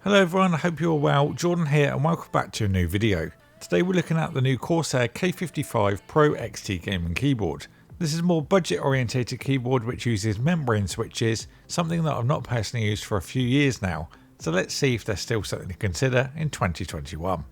Hello everyone, I hope you're well. Jordan here and welcome back to a new video. Today we're looking at the new Corsair K55 Pro XT gaming keyboard. This is a more budget orientated keyboard which uses membrane switches, something that I've not personally used for a few years now, so let's see if there's still something to consider in 2021.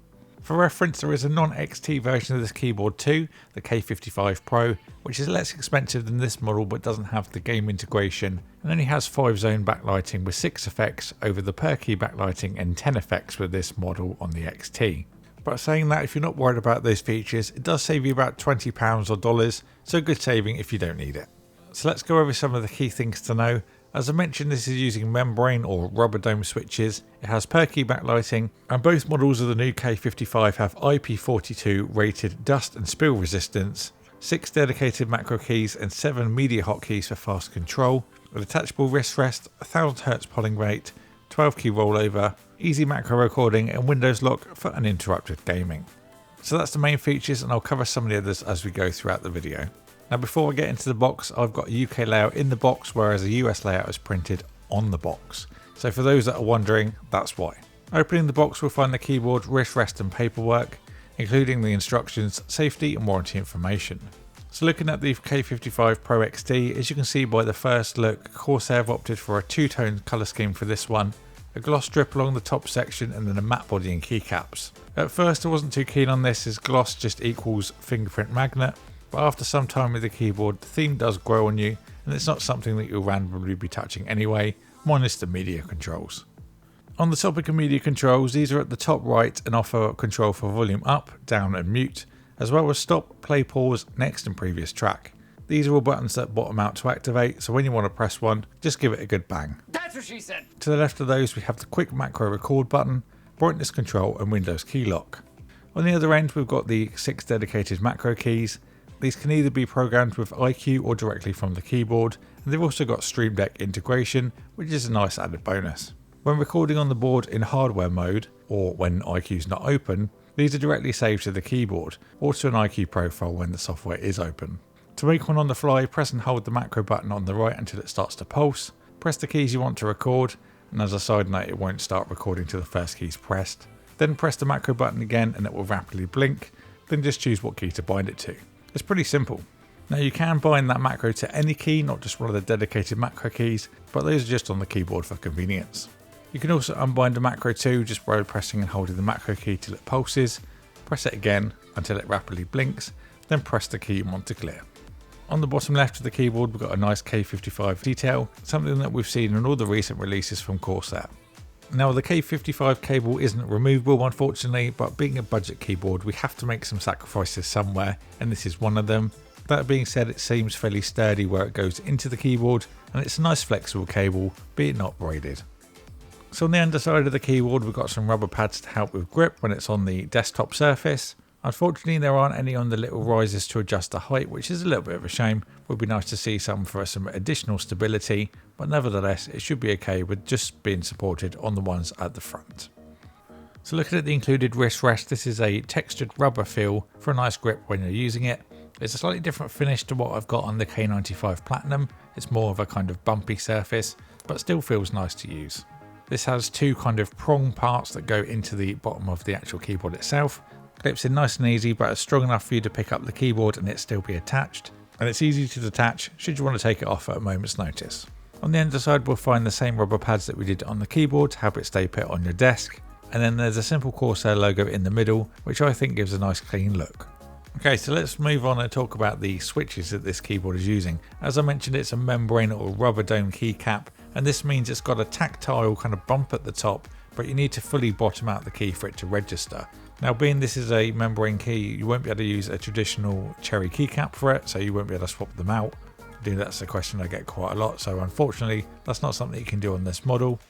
For reference, there is a non-XT version of this keyboard too, the K55 Pro, which is less expensive than this model but doesn't have the game integration and only has 5-zone backlighting with 6 effects over the per key backlighting and 10 effects with this model on the XT. But saying that, if you're not worried about those features, it does save you about £20 or dollars, so good saving if you don't need it. So let's go over some of the key things to know. As I mentioned, this is using membrane or rubber dome switches. It has per key backlighting, and both models of the new K55 have IP42 rated dust and spill resistance, 6 dedicated macro keys and 7 media hotkeys for fast control, a detachable wrist rest, 1000Hz polling rate, 12 key rollover, easy macro recording and Windows lock for uninterrupted gaming. So that's the main features, and I'll cover some of the others as we go throughout the video. Now before I get into the box, I've got a UK layout in the box, whereas a US layout is printed on the box. So for those that are wondering, that's why. Opening the box, we'll find the keyboard, wrist rest and paperwork, including the instructions, safety and warranty information. So looking at the K55 Pro XT, as you can see by the first look, Corsair have opted for a two-tone colour scheme for this one, a gloss strip along the top section and then a matte body and keycaps. At first I wasn't too keen on this, as gloss just equals fingerprint magnet, but after some time with the keyboard, the theme does grow on you and it's not something that you'll randomly be touching anyway, minus the media controls. On the topic of media controls, these are at the top right and offer control for volume up, down and mute, as well as stop, play, pause, next and previous track. These are all buttons that bottom out to activate, so when you want to press one, just give it a good bang. That's what she said! To the left of those we have the quick macro record button, brightness control and Windows key lock. On the other end we've got the 6 dedicated macro keys. These can either be programmed with iCUE or directly from the keyboard, and they've also got Stream Deck integration, which is a nice added bonus. When recording on the board in hardware mode, or when iCUE is not open, these are directly saved to the keyboard, or to an iCUE profile when the software is open. To make one on the fly, press and hold the macro button on the right until it starts to pulse, press the keys you want to record, and as a side note it won't start recording till the first key is pressed. Then press the macro button again and it will rapidly blink, then just choose what key to bind it to. It's pretty simple. Now you can bind that macro to any key, not just one of the dedicated macro keys, but those are just on the keyboard for convenience. You can also unbind the macro too, just by pressing and holding the macro key till it pulses, press it again until it rapidly blinks, then press the key you want to clear. On the bottom left of the keyboard we've got a nice K55 detail, something that we've seen in all the recent releases from Corsair. Now the K55 cable isn't removable unfortunately, but being a budget keyboard we have to make some sacrifices somewhere, and this is one of them. That being said, it seems fairly sturdy where it goes into the keyboard, and it's a nice flexible cable, be it not braided. So on the underside of the keyboard we've got some rubber pads to help with grip when it's on the desktop surface. Unfortunately there aren't any on the little risers to adjust the height, which is a little bit of a shame. Would be nice to see some for some additional stability, but nevertheless it should be okay with just being supported on the ones at the front. So looking at the included wrist rest, this is a textured rubber feel for a nice grip when you're using it. It's a slightly different finish to what I've got on the K95 Platinum. It's more of a kind of bumpy surface, but still feels nice to use. This has 2 kind of prong parts that go into the bottom of the actual keyboard itself. Clips in nice and easy, but it's strong enough for you to pick up the keyboard and it still be attached. And it's easy to detach should you want to take it off at a moment's notice. On the underside we'll find the same rubber pads that we did on the keyboard to help it stay put on your desk. And then there's a simple Corsair logo in the middle, which I think gives a nice clean look. Okay, so let's move on and talk about the switches that this keyboard is using. As I mentioned, it's a membrane or rubber dome keycap, and this means it's got a tactile kind of bump at the top, but you need to fully bottom out the key for it to register. Now being this is a membrane key, you won't be able to use a traditional cherry keycap for it, so you won't be able to swap them out. That's a question I get quite a lot, so unfortunately that's not something you can do on this model.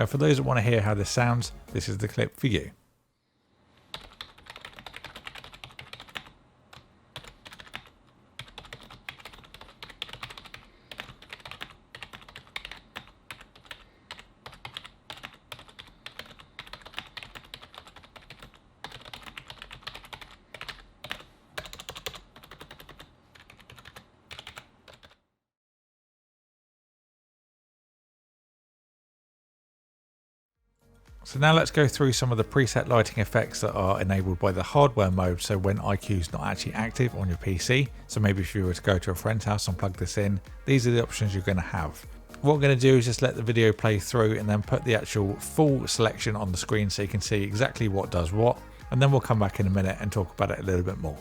For those that want to hear how this sounds, this is the clip for you. So now let's go through some of the preset lighting effects that are enabled by the hardware mode. So when iCUE is not actually active on your PC. So maybe if you were to go to a friend's house and plug this in, these are the options you're going to have. What we're going to do is just let the video play through and then put the actual full selection on the screen so you can see exactly what does what. And then we'll come back in a minute and talk about it a little bit more.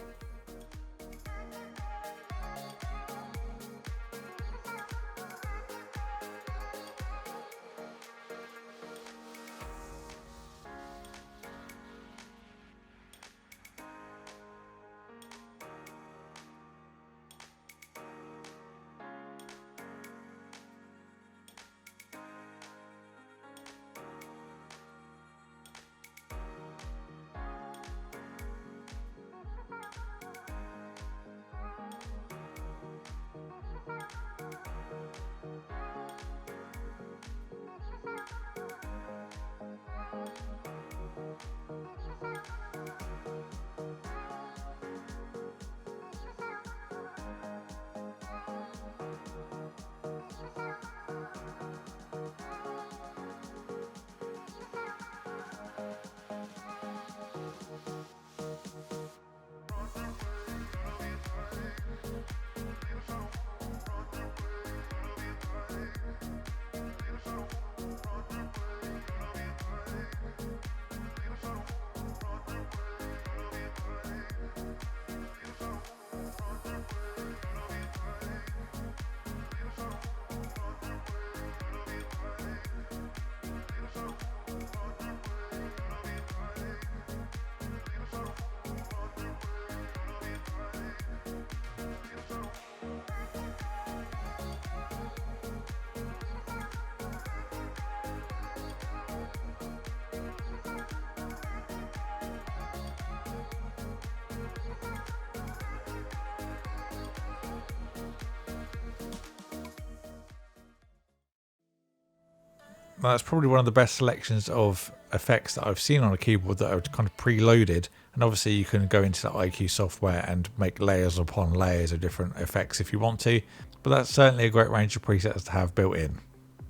That's probably one of the best selections of effects that I've seen on a keyboard that are kind of preloaded. And obviously you can go into the iCUE software and make layers upon layers of different effects if you want to. But that's certainly a great range of presets to have built in.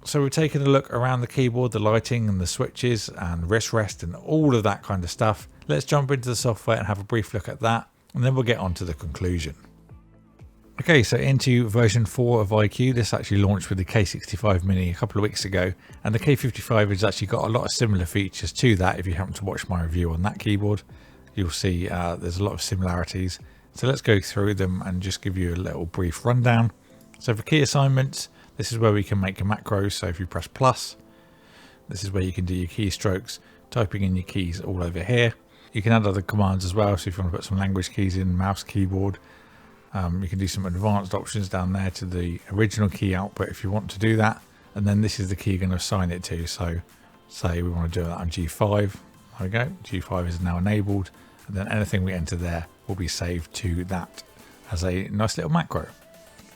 So we're taking a look around the keyboard, the lighting and the switches and wrist rest and all of that kind of stuff. Let's jump into the software and have a brief look at that. And then we'll get on to the conclusion. Okay, so into version 4 of iCUE. This actually launched with the K65 Mini a couple of weeks ago, and the K55 has actually got a lot of similar features to that. If you happen to watch my review on that keyboard, you'll see there's a lot of similarities. So let's go through them and just give you a little brief rundown. So for key assignments, this is where we can make a macro. So if you press plus, this is where you can do your keystrokes, typing in your keys all over here. You can add other commands as well. So if you want to put some language keys in, mouse, keyboard, you can do some advanced options down there to the original key output if you want to do that. And then this is the key you're going to assign it to. So say we want to do that on G5. There we go. G5 is now enabled. And then anything we enter there will be saved to that as a nice little macro.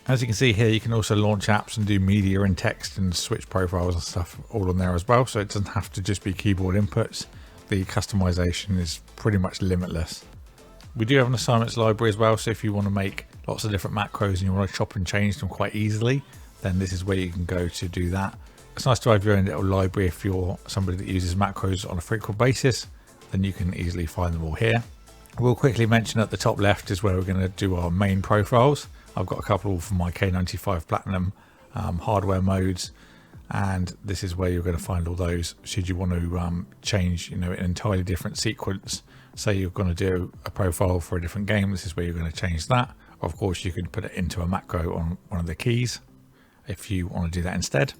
As you can see here, you can also launch apps and do media and text and switch profiles and stuff all on there as well. So it doesn't have to just be keyboard inputs. The customization is pretty much limitless. We do have an assignments library as well, so if you want to make lots of different macros and you want to chop and change them quite easily, then this is where you can go to do that. It's nice to have your own little library. If you're somebody that uses macros on a frequent basis, then you can easily find them all here. We'll quickly mention at the top left is where we're going to do our main profiles. I've got a couple for my K95 Platinum hardware modes, and this is where you're going to find all those should you want to change an entirely different sequence. Say you're going to do a profile for a different game, this is where you're going to change that. Of course, you can put it into a macro on one of the keys if you want to do that instead.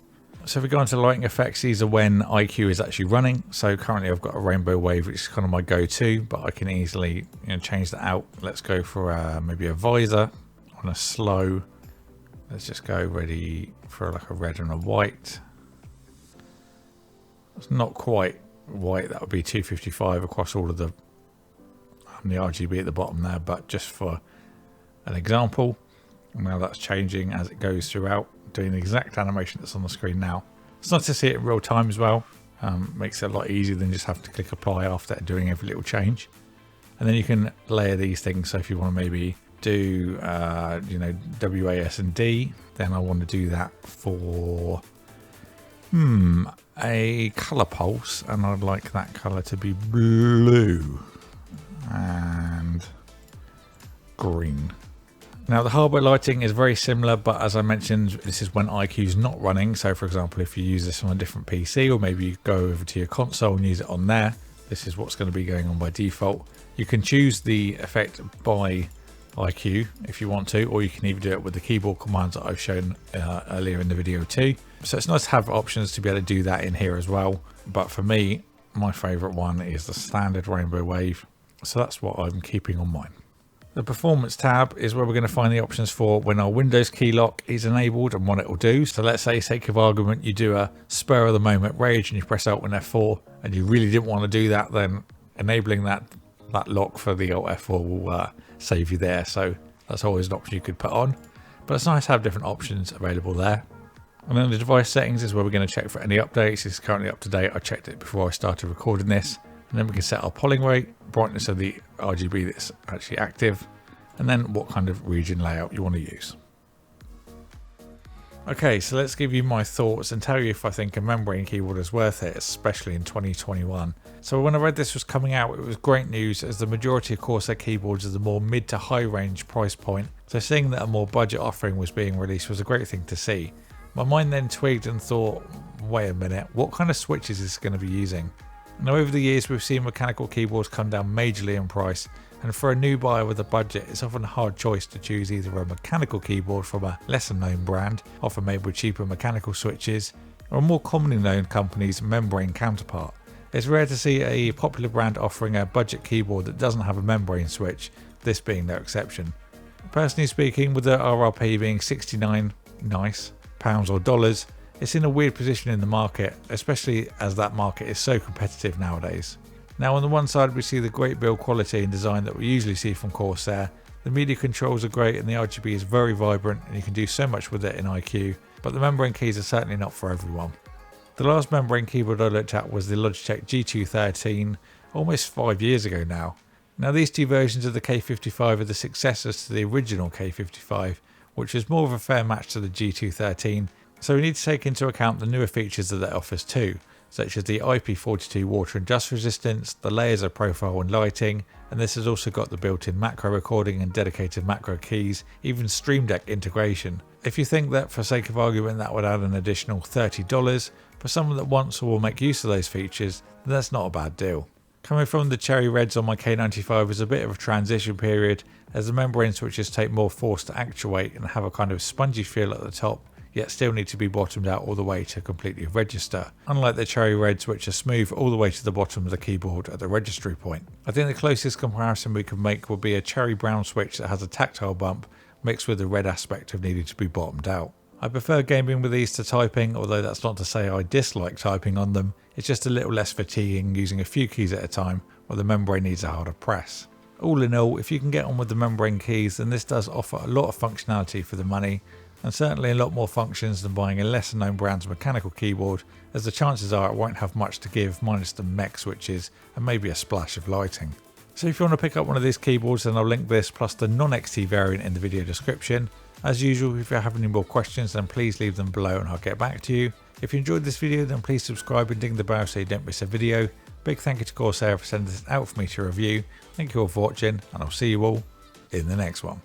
So if we go into lighting effects, these are when iCUE is actually running. So currently I've got a rainbow wave, which is kind of my go-to, but I can easily change that out. Let's go for maybe a visor on a slow. Let's just go ready for like a red and a white. It's not quite white, that would be 255 across all of the RGB at the bottom there, but just for an example. Now that's changing as it goes throughout, doing the exact animation that's on the screen now. It's nice to see it in real time as well. Makes it a lot easier than just have to click apply after doing every little change. And then you can layer these things. So if you want to maybe do WAS and D, then I want to do that for a colour pulse, and I'd like that colour to be blue and green. Now the hardware lighting is very similar, but as I mentioned, this is when iCUE is not running. So for example, if you use this on a different PC, or maybe you go over to your console and use it on there, this is what's going to be going on by default. You can choose the effect by iCUE if you want to, or you can even do it with the keyboard commands that I've shown earlier in the video too. So it's nice to have options to be able to do that in here as well. But for me, my favorite one is the standard rainbow wave. So that's what I'm keeping on mine. The performance tab is where we're going to find the options for when our Windows key lock is enabled and what it will do. So let's say, sake of argument, you do a spur of the moment rage and you press Alt and F4 and you really didn't want to do that, then enabling that lock for the Alt F4 will save you there. So that's always an option you could put on, but it's nice to have different options available there. And then the device settings is where we're going to check for any updates. It's currently up to date. I checked it before I started recording this. And then we can set our polling rate, brightness of the RGB that's actually active, and then what kind of region layout you want to use. Okay, so let's give you my thoughts and tell you if I think a membrane keyboard is worth it, especially in 2021. So when I read this was coming out, it was great news, as the majority of Corsair keyboards are the more mid to high range price point. So seeing that a more budget offering was being released was a great thing to see. My mind then twigged and thought, wait a minute, what kind of switches is this going to be using? Now over the years we've seen mechanical keyboards come down majorly in price, and for a new buyer with a budget, it's often a hard choice to choose either a mechanical keyboard from a lesser known brand, often made with cheaper mechanical switches, or a more commonly known company's membrane counterpart. It's rare to see a popular brand offering a budget keyboard that doesn't have a membrane switch, this being no exception. Personally speaking, with the RRP being 69 nice pounds or dollars, it's in a weird position in the market, especially as that market is so competitive nowadays. Now on the one side we see the great build quality and design that we usually see from Corsair. The media controls are great and the RGB is very vibrant and you can do so much with it in iCUE, but the membrane keys are certainly not for everyone. The last membrane keyboard I looked at was the Logitech G213, almost 5 years ago now. Now these two versions of the K55 are the successors to the original K55, which was more of a fair match to the G213, so we need to take into account the newer features that it offers too, such as the IP42 water and dust resistance, the layers of profile and lighting, and this has also got the built-in macro recording and dedicated macro keys, even Stream Deck integration. If you think that for sake of argument that would add an additional $30 for someone that wants or will make use of those features, then that's not a bad deal. Coming from the cherry reds on my K95 was a bit of a transition period, as the membrane switches take more force to actuate and have a kind of spongy feel at the top, yet still need to be bottomed out all the way to completely register, unlike the cherry reds which are smooth all the way to the bottom of the keyboard at the registry point. I think the closest comparison we could make would be a cherry brown switch that has a tactile bump mixed with the red aspect of needing to be bottomed out. I prefer gaming with these to typing, although that's not to say I dislike typing on them. It's just a little less fatiguing using a few keys at a time, while the membrane needs a harder press. All in all, if you can get on with the membrane keys, then this does offer a lot of functionality for the money, and certainly a lot more functions than buying a lesser known brand's mechanical keyboard, as the chances are it won't have much to give minus the mech switches and maybe a splash of lighting. So if you want to pick up one of these keyboards, then I'll link this plus the non-XT variant in the video description. As usual, if you have any more questions, then please leave them below and I'll get back to you. If you enjoyed this video, then please subscribe and ding the bell so you don't miss a video. Big thank you to Corsair for sending this out for me to review. Thank you all for watching, and I'll see you all in the next one.